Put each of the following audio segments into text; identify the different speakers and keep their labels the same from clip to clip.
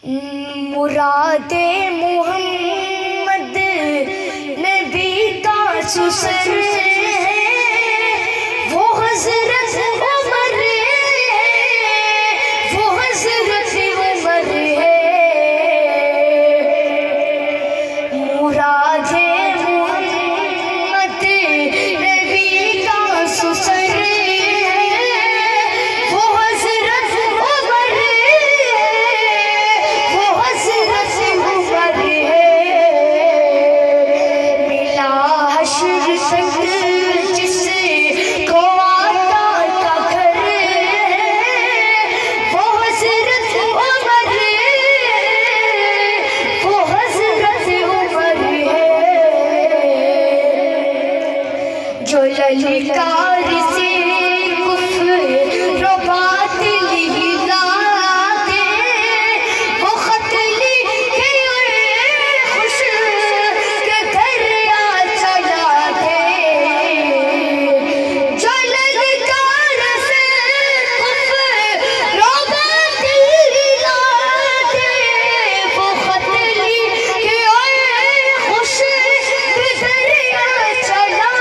Speaker 1: मुरादे मोहम्मद नबी का सुसर वो हजरत उमर है, वो हजरत उमर है। मुरादे मोहम्मद नबी का सुसर ललकार से कुफ्र रो बातिल हिला दे, वो खत लिखे खुश के दरिया चला दे। जो ललकार से कुफ्र रो बातिल हिला दे, वो खत लिखे खुश के दरिया चला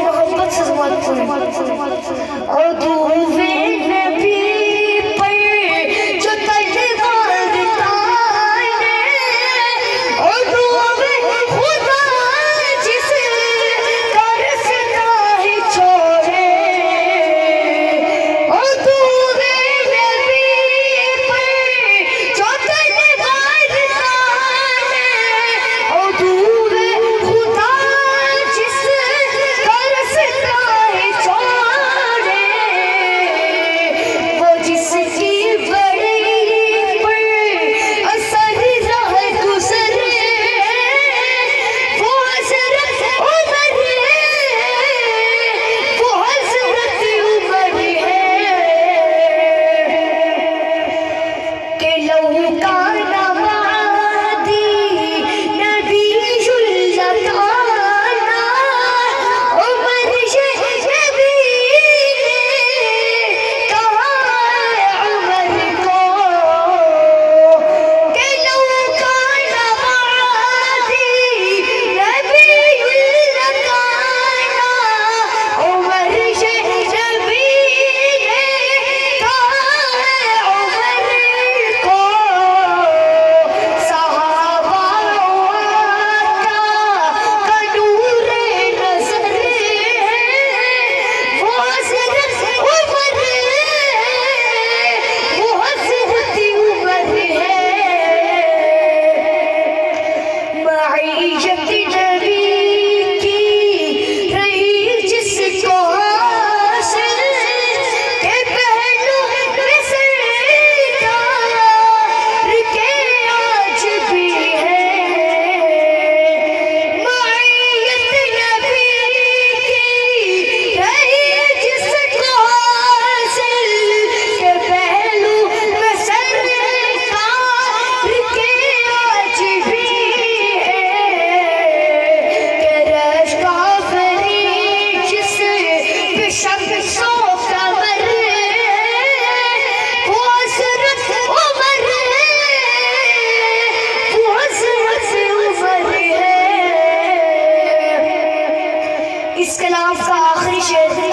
Speaker 1: मोहब्बत से और दूवे नबी पर जो तलवार ताने, और दूवे खुदा जिसे करसता ही छोड़े, और दूवे नबी पर जो तलवार ताने, और दूवे खुदा इस कलाम का आखिरी शेर